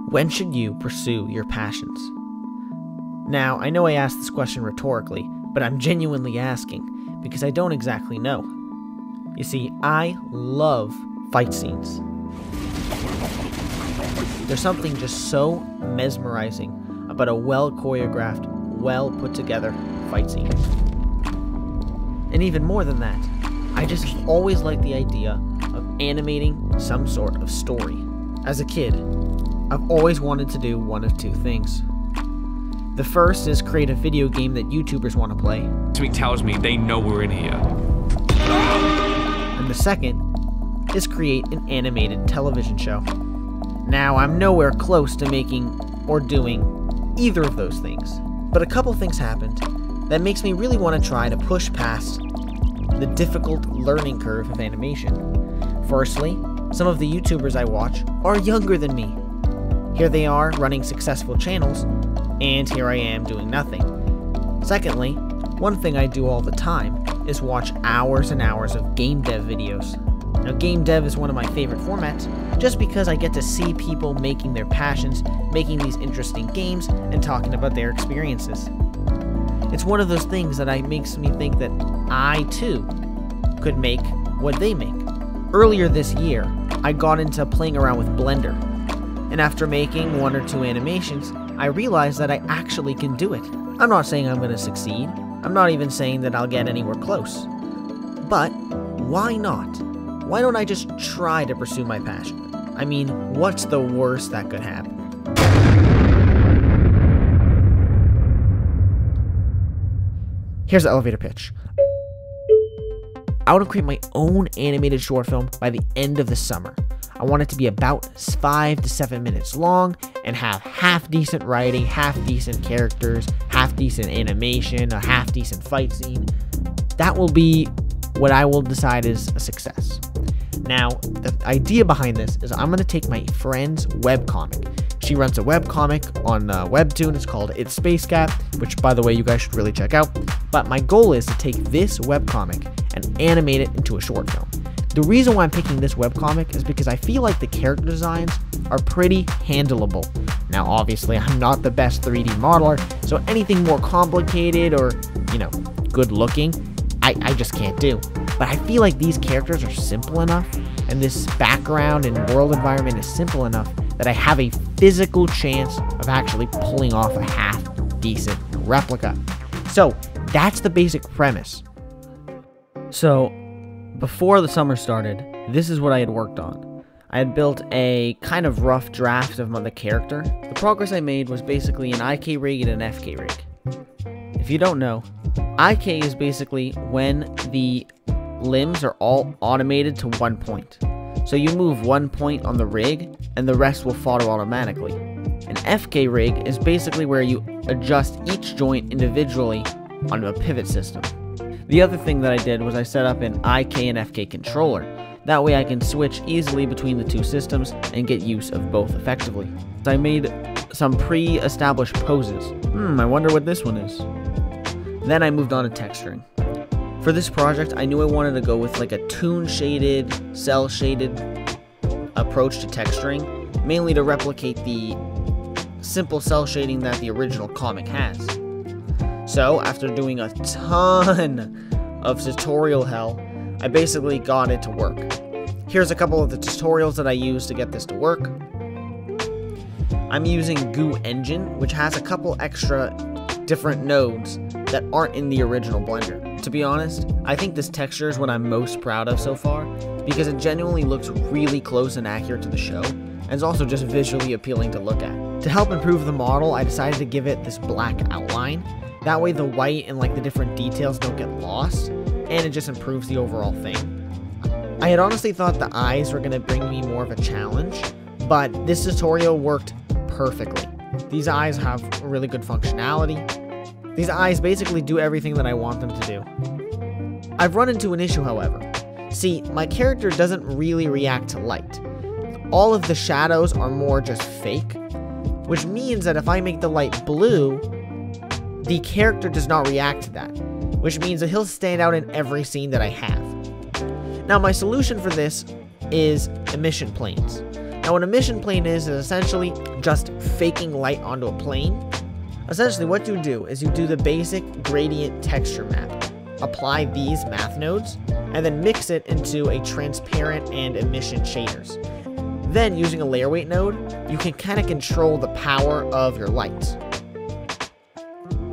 When should you pursue your passions? Now, I know I asked this question rhetorically, but I'm genuinely asking because I don't exactly know. You see, I love fight scenes. There's something just so mesmerizing about a well-choreographed, well-put-together fight scene. And even more than that, I just always liked the idea of animating some sort of story. As a kid, I've always wanted to do one of two things. The first is create a video game that YouTubers want to play. Something tells me they know we're in here. And the second is create an animated television show. Now, I'm nowhere close to making or doing either of those things, but a couple things happened that makes me really want to try to push past the difficult learning curve of animation. Firstly, some of the YouTubers I watch are younger than me. Here they are running successful channels, and here I am doing nothing. Secondly, one thing I do all the time is watch hours and hours of game dev videos. Now, game dev is one of my favorite formats just because I get to see people making their passions, making these interesting games, and talking about their experiences. It's one of those things that makes me think that I, too, could make what they make. Earlier this year, I got into playing around with Blender, and after making one or two animations, I realized that I actually can do it. I'm not saying I'm going to succeed. I'm not even saying that I'll get anywhere close. But why not? Why don't I just try to pursue my passion? I mean, what's the worst that could happen? Here's the elevator pitch. I want to create my own animated short film by the end of the summer. I want it to be about 5 to 7 minutes long and have half-decent writing, half-decent characters, half-decent animation, a half-decent fight scene. That will be what I will decide is a success. Now, the idea behind this is I'm going to take my friend's webcomic. She runs a webcomic on Webtoon. It's called It's Space Cat, which, by the way, you guys should really check out. But my goal is to take this webcomic and animate it into a short film. The reason why I'm picking this webcomic is because I feel like the character designs are pretty handleable. Now, obviously, I'm not the best 3D modeler, so anything more complicated or, good looking, I just can't do. But I feel like these characters are simple enough, and this background and world environment is simple enough that I have a physical chance of actually pulling off a half-decent replica. So, that's the basic premise. So, before the summer started, this is what I had worked on. I had built a kind of rough draft of the character. The progress I made was basically an IK rig and an FK rig. If you don't know, IK is basically when the limbs are all automated to one point. So you move one point on the rig, and the rest will follow automatically. An FK rig is basically where you adjust each joint individually onto a pivot system. The other thing that I did was I set up an IK and FK controller. That way I can switch easily between the two systems and get use of both effectively. I made some pre-established poses. I wonder what this one is. Then I moved on to texturing. For this project, I knew I wanted to go with like a toon-shaded, cell-shaded approach to texturing, mainly to replicate the simple cell shading that the original comic has. So, after doing a ton of tutorial hell, I basically got it to work. Here's a couple of the tutorials that I used to get this to work. I'm using Goo Engine, which has a couple extra different nodes that aren't in the original Blender. To be honest, I think this texture is what I'm most proud of so far, because it genuinely looks really close and accurate to the show, and is also just visually appealing to look at. To help improve the model, I decided to give it this black outline. That way the white and the different details don't get lost, and it just improves the overall thing. I had honestly thought the eyes were going to bring me more of a challenge, but this tutorial worked perfectly. These eyes have really good functionality. These eyes basically do everything that I want them to do. I've run into an issue, however. See, my character doesn't really react to light. All of the shadows are more just fake, which means that if I make the light blue, the character does not react to that, which means that he'll stand out in every scene that I have. Now, my solution for this is emission planes. Now what a mission plane is essentially just faking light onto a plane. Essentially what you do is you do the basic gradient texture map, apply these math nodes, and then mix it into a transparent and emission shaders. Then using a layer weight node, you can kind of control the power of your lights.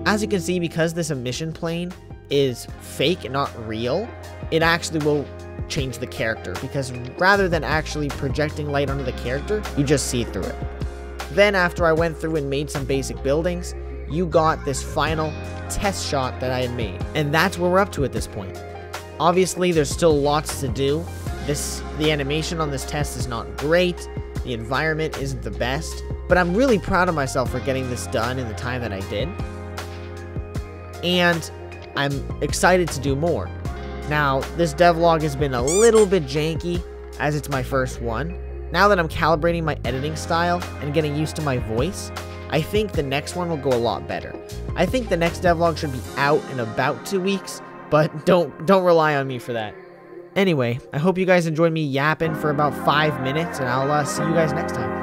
As you can see, because this emission plane is fake and not real, it actually will change the character, because rather than actually projecting light onto the character, you just see through it. Then after I went through and made some basic buildings, you got this final test shot that I had made. And that's where we're up to at this point. Obviously, there's still lots to do. The animation on this test is not great. The environment isn't the best. But I'm really proud of myself for getting this done in the time that I did. And I'm excited to do more. Now, this devlog has been a little bit janky, as it's my first one. Now that I'm calibrating my editing style and getting used to my voice, I think the next one will go a lot better. I think the next devlog should be out in about 2 weeks, but don't rely on me for that. Anyway, I hope you guys enjoyed me yapping for about 5 minutes, and I'll see you guys next time.